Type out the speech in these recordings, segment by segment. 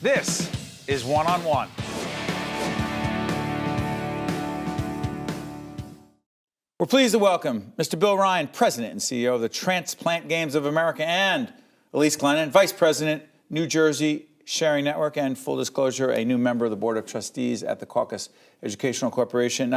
This is One on One. We're pleased to welcome Mr. Bill Ryan, President and CEO of the Transplant Games of America, and Elisse Glennon, Vice President, New Jersey Sharing Network, and full disclosure, a new member of the Board of Trustees at the Caucus Educational Corporation.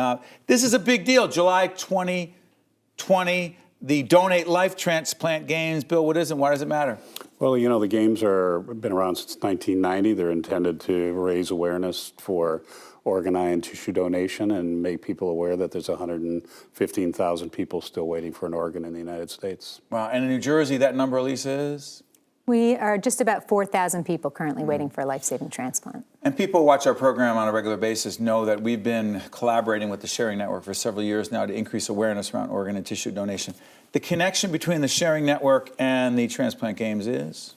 This is a big deal. July 2020, the Donate Life Transplant Games. Bill, what is it? Why does it matter? Well, you know, the games been around since 1990. They're intended to raise awareness for organ, eye, and tissue donation and make people aware that there's 115,000 people still waiting for an organ in the United States. Wow. And in New Jersey, that number, Elise, is? We are just about 4,000 people currently waiting for a life-saving transplant. And people who watch our program on a regular basis know that we've been collaborating with the Sharing Network for several years now to increase awareness around organ and tissue donation. The connection between the Sharing Network and the Transplant Games is?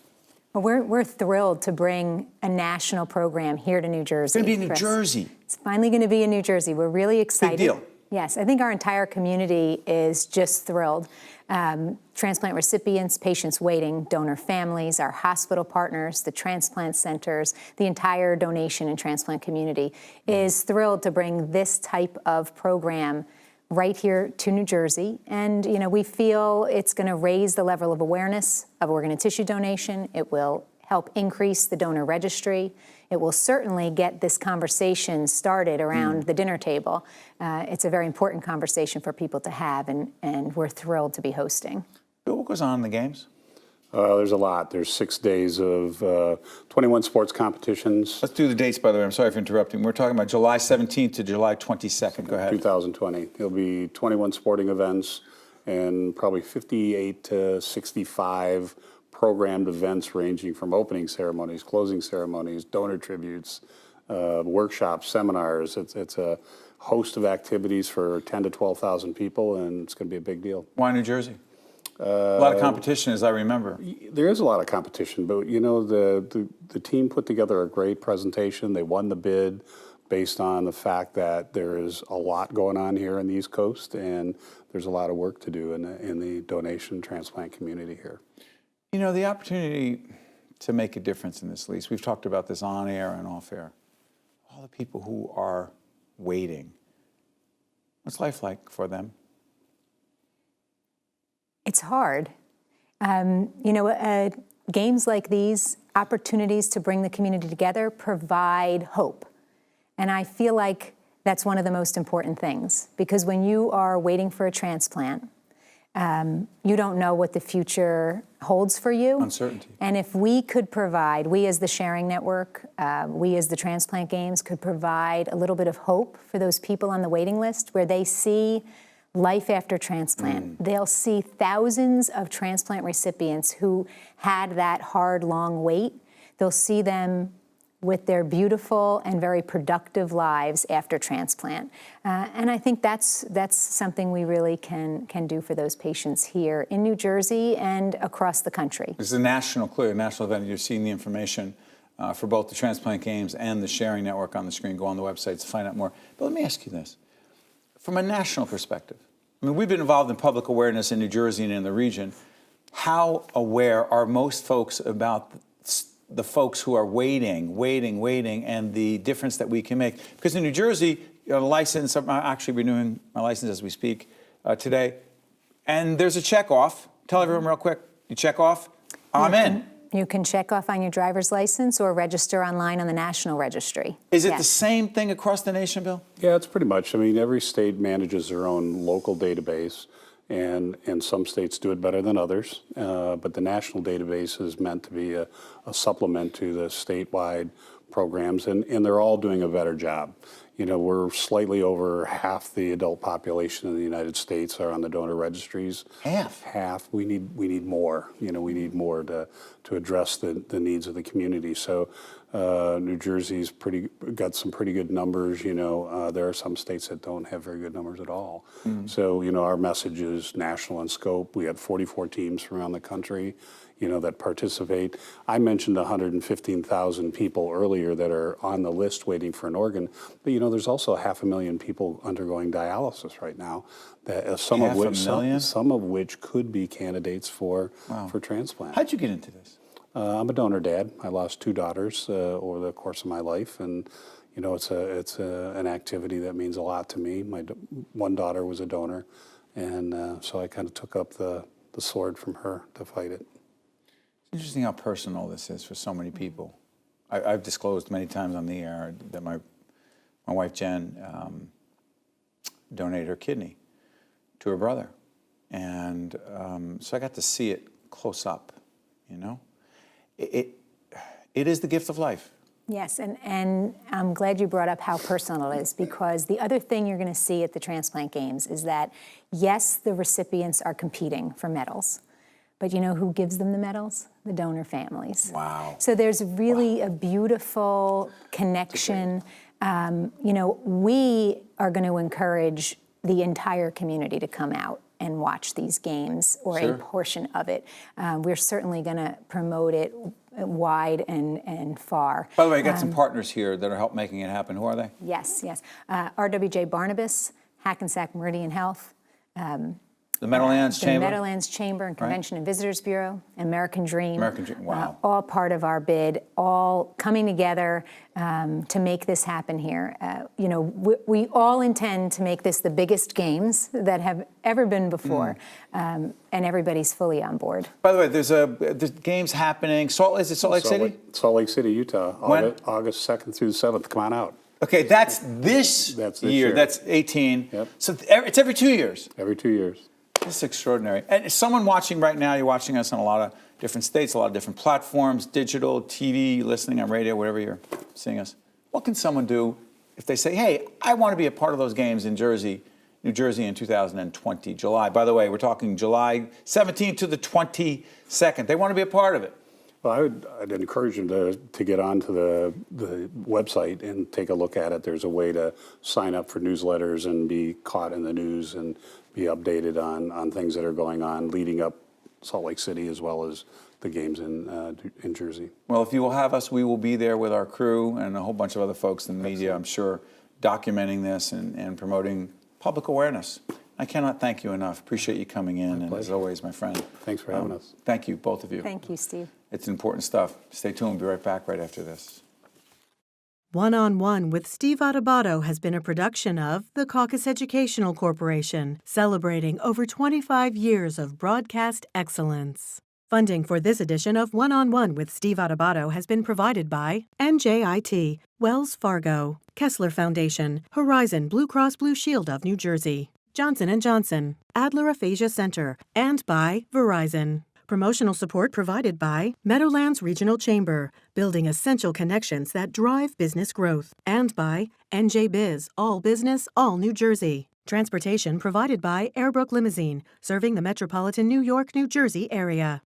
Well, we're thrilled to bring a national program here to New Jersey. It's going to be in New Jersey. It's finally going to be in New Jersey. We're really excited. Big deal. Yes, I think our entire community is just thrilled. Transplant recipients, patients waiting, donor families, our hospital partners, the transplant centers, the entire donation and transplant community is thrilled to bring this type of program right here to New Jersey. And, you know, we feel it's going to raise the level of awareness of organ and tissue donation. It will help increase the donor registry. It will certainly get this conversation started around the dinner table. It's a very important conversation for people to have, and we're thrilled to be hosting. Bill, what goes on in the games? There's a lot. There's 6 days of 21 sports competitions. Let's do the dates, by the way. I'm sorry for interrupting. We're talking about July 17th to July 22nd. Go ahead. 2020. There'll be 21 sporting events and probably 58 to 65 programmed events ranging from opening ceremonies, closing ceremonies, donor tributes, workshops, seminars. It's a host of activities for 10 to 12,000 people, and it's going to be a big deal. Why New Jersey? A lot of competition, as I remember. There is a lot of competition, but you know, the team put together a great presentation. They won the bid based on the fact that there is a lot going on here in the East Coast, and there's a lot of work to do in the donation transplant community here. You know, the opportunity to make a difference in this, Elise, we've talked about this on air and off air. All the people who are waiting, what's life like for them? It's hard. You know, games like these, opportunities to bring the community together, provide hope. And I feel like that's one of the most important things, because when you are waiting for a transplant, you don't know what the future holds for you. Uncertainty. And if we could provide, we as the Sharing Network, we as the Transplant Games could provide a little bit of hope for those people on the waiting list where they see life after transplant. They'll see thousands of transplant recipients who had that hard, long wait. They'll see them with their beautiful and very productive lives after transplant. And I think that's something we really can do for those patients here in New Jersey and across the country. This is a national event. You're seeing the information for both the Transplant Games and the Sharing Network on the screen. Go on the website to find out more. But let me ask you this. From a national perspective, I mean, we've been involved in public awareness in New Jersey and in the region. How aware are most folks about the folks who are waiting, and the difference that we can make? Because in New Jersey, you know, license, I'm actually renewing my license as we speak today, and there's a check off. Tell everyone real quick, you check off, I'm in. You can check off on your driver's license or register online on the National Registry. Is it the same thing across the nation, Bill? Yeah, it's pretty much. I mean, every state manages their own local database, and some states do it better than others. But the national database is meant to be a supplement to the statewide programs, and they're all doing a better job. You know, we're slightly over half the adult population in the United States are on the donor registries. Half. We need more. You know, we need more to address the needs of the community. So New Jersey's got some pretty good numbers. You know, there are some states that don't have very good numbers at all. So, you know, our message is national in scope. We have 44 teams from around the country, you know, that participate. I mentioned 115,000 people earlier that are on the list waiting for an organ, but you know, there's also 500,000 people undergoing dialysis right now. That some of which could be candidates for transplant. How'd you get into this? I'm a donor dad. I lost 2 daughters over the course of my life, and you know, it's an activity that means a lot to me. One daughter was a donor, and so I kind of took up the sword from her to fight it. It's interesting how personal this is for so many people. I've disclosed many times on the air that my wife Jen donated her kidney to her brother, and so I got to see it close up. You know, it is the gift of life. Yes, and I'm glad you brought up how personal it is, because the other thing you're going to see at the Transplant Games is that, yes, the recipients are competing for medals, but you know who gives them the medals? The donor families. Wow. So there's really a beautiful connection. You know, we are going to encourage the entire community to come out and watch these games, or Sure. a portion of it. We're certainly going to promote it wide and far. By the way, I got some partners here that are help making it happen. Who are they? Yes, yes. RWJ Barnabas, Hackensack Meridian Health, The Meadowlands the Chamber? Meadowlands Chamber and Convention and Visitors Bureau, American Dream. American Dream, wow. All part of our bid, all coming together to make this happen here. You know, we all intend to make this the biggest games that have ever been before, and everybody's fully on board. By the way, there's games happening. Is it Salt Lake City? Salt Lake City, Utah, When? August 2nd through the 7th. Come on out. Okay, that's this That's this year. year. That's 18. Yep. So it's every 2 years. Every 2 years. This is extraordinary. And someone watching right now, you're watching us on a lot of different states, a lot of different platforms, digital, TV, listening on radio, whatever you're seeing us. What can someone do if they say, hey, I want to be a part of those games in New Jersey in 2020, July? By the way, we're talking July 17th to the 22nd. They want to be a part of it. Well, I'd encourage them to get onto the website and take a look at it. There's a way to sign up for newsletters and be caught in the news and be updated on things that are going on leading up Salt Lake City, as well as the games in Jersey. Well, if you will have us, we will be there with our crew and a whole bunch of other folks in the media, I'm sure, documenting this and promoting public awareness. I cannot thank you enough. Appreciate you coming in, and as always, my friend. Thanks for having us. Thank you, both of you. Thank you, Steve. It's important stuff. Stay tuned. We'll be right back right after this. One-on-One with Steve Adubato has been a production of the Caucus Educational Corporation, celebrating over 25 years of broadcast excellence. Funding for this edition of One-on-One with Steve Adubato has been provided by NJIT, Wells Fargo, Kessler Foundation, Horizon Blue Cross Blue Shield of New Jersey, Johnson & Johnson, Adler Aphasia Center, and by Verizon. Promotional support provided by Meadowlands Regional Chamber, building essential connections that drive business growth, and by NJ Biz, all business, all New Jersey. Transportation provided by Airbrook Limousine, serving the metropolitan New York, New Jersey area.